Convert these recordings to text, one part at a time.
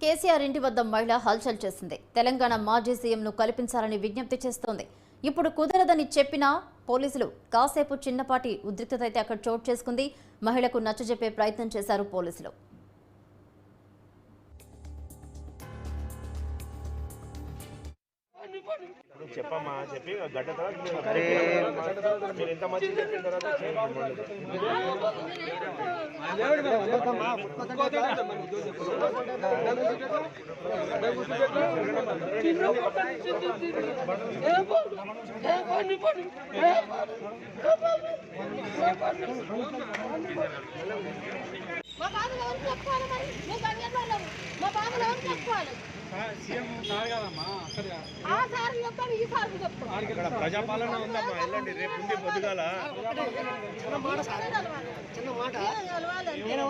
కేసీఆర్ ఇంటి వద్ద మహిళ హల్చల్ చేసింది. తెలంగాణ మాజీ సీఎంను కల్పించాలని విజ్ఞప్తి చేస్తోంది. ఇప్పుడు కుదరదని చెప్పినా పోలీసులు కాసేపు చిన్నపాటి ఉద్రిక్తత అయితే అక్కడ చోటు చేసుకుంది. మహిళకు నచ్చజెప్పే ప్రయత్నం చేశారు పోలీసులు. చెప్పమ్మా చెప్పి గడ్డ మీరు ఎంత మంచి చెప్పిన తర్వాత మా బాబులు ఎవరు చెప్పుకోవాలి, మరి నువ్వు గంగెళ్ళాలి, మా బాబులు ఎవరు చెప్పుకోవాలి. ఆ సార్ చెప్తాను, ఈ సార్ చెప్తాను. ప్రజాపాలన ఉందమ్మా, వెళ్ళండి రేపు ఉంది పొద్దుగాల. చిన్న మాట, నేను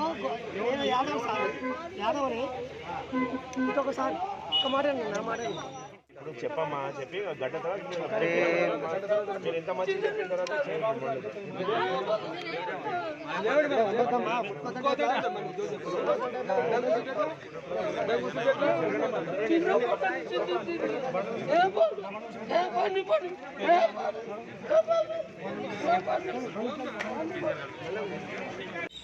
యాదవ్ సార్, యాదవ్ని ఇంకొకసారి ఒక మాట నా మాట చెప్పమ్మా చెప్పి గడ్డ మీరు ఎంత మంచి చెప్పిన తర్వాత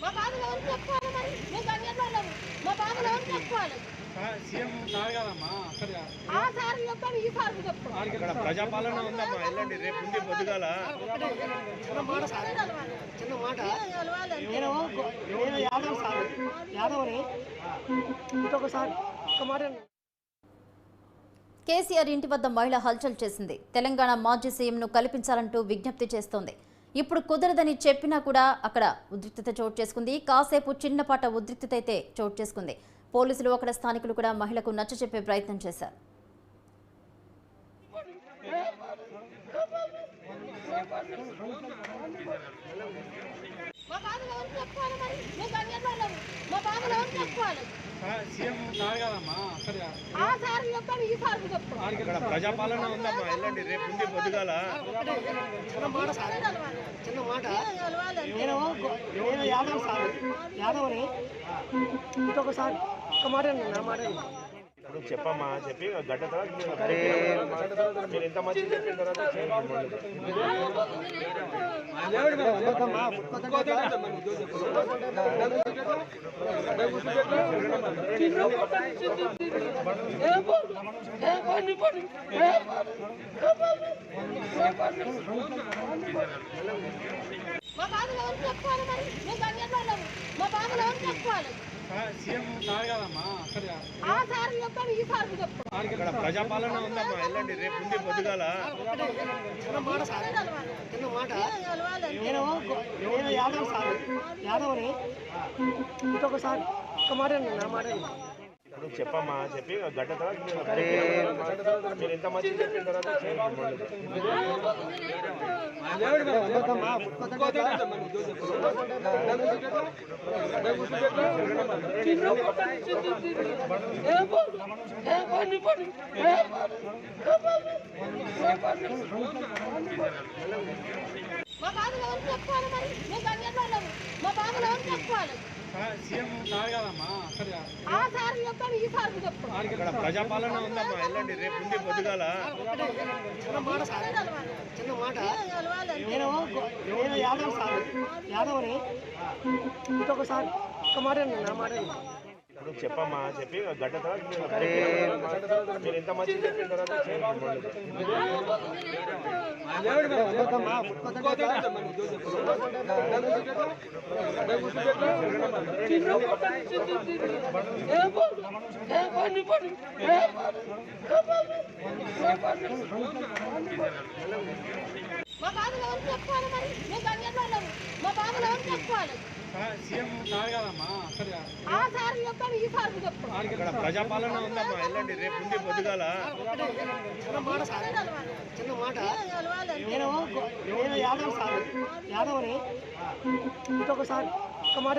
మా బాబులు ఎవరు చెప్పుకోవాలి, మరి నువ్వు గంగెళ్ళాలి, మా బాబులు ఎవరు చెప్పుకోవాలి. ఆ సార్ చెప్తాను, ఈ సార్ చెప్తాను. ప్రజాపాలన ఉందమ్మా, వెళ్ళండి రేపు ఉంది పొద్దుగాల. చిన్న మాట, నేను యాదవ్ సార్, యాదవ్ని ఇంకొకసారి ఒక మాట. కేసీఆర్ ఇంటి వద్ద మహిళ హల్చల్ చేసింది. తెలంగాణ మాజీ సీఎంను కల్పించాలంటూ విజ్ఞప్తి చేస్తోంది. ఇప్పుడు కుదరదని చెప్పినా కూడా అక్కడ ఉద్రిక్తత చోటు చేసుకుంది. కాసేపు చిన్నపాట ఉద్రిక్తత అయితే చోటు చేసుకుంది. పోలీసులు అక్కడ స్థానికులు కూడా మహిళకు నచ్చజెప్పే ప్రయత్నం చేశారు. మా బాబులు ఎవరు చెప్పుకోవాలి, మరి నువ్వు గంగెళ్ళాలి, మా బాబులు ఎవరు చెప్పుకోవాలి. ఆ సార్ చెప్తాను, ఈ సార్ చెప్తాను. ప్రజాపాలన ఉందమ్మా, వెళ్ళండి రేపు ఉంది పొద్దుగాల. చిన్న మాట, నేను యాదవ్ సార్, యాదవ్ని ఇంకొకసారి ఒక మాట నా మాట చెప్పమ్మా చెప్పి గడ్డ మీరు ఎంత మంచి చెప్పిన తర్వాత మా బాబులు ఎవరు చెప్పుకోవాలి, మరి నువ్వు గంగెళ్ళాలి, మా బాబులు ఎవరు చెప్పుకోవాలి. ఆ సార్ చెప్తాను, ఈ సార్ చెప్తాను. ప్రజాపాలన ఉందమ్మా, వెళ్ళండి రేపు ఉంది పొద్దుగాల. చిన్న మాట, నేను యాదవ్ సార్, యాదవ్ని ఇంకొకసారి ఒక మాట నా మాట చెప్పమ్మా చెప్పి గడ్డ మీరు ఎంత మంచి చెప్పిన తర్వాత మా బాబులు ఎవరు చెప్పుకోవాలి, మరి నువ్వు గంగెళ్ళాలి, మా బాబులు ఎవరు చెప్పుకోవాలి. ఆ సార్ చెప్తాను, ఈ సార్ చెప్తాను. ప్రజాపాలన ఉందమ్మా, వెళ్ళండి రేపు ఉంది పొద్దుగాల. చిన్న మాట, నేను యాదవ్ సార్, యాదవ్ని ఇంకొకసారి ఒక మాట నా మాట చెప్పమ్మా చెప్పి గడ్డ మీరు ఎంత మంచి చెప్పిన తర్వాత మా బాబులు ఎవరు చెప్పుకోవాలి, మరి నువ్వు గంగెళ్ళాలి, మా బాబులు ఎవరు చెప్పుకోవాలి. ఆ సార్ చెప్తాను, ఈ సార్ చెప్తాను. ప్రజాపాలన ఉందమ్మా, వెళ్ళండి రేపు ఉంది పొద్దుగాల. చిన్న మాట, నేను యాదవ్ సార్, యాదవ్ని ఇంకొకసారి ఒక మాట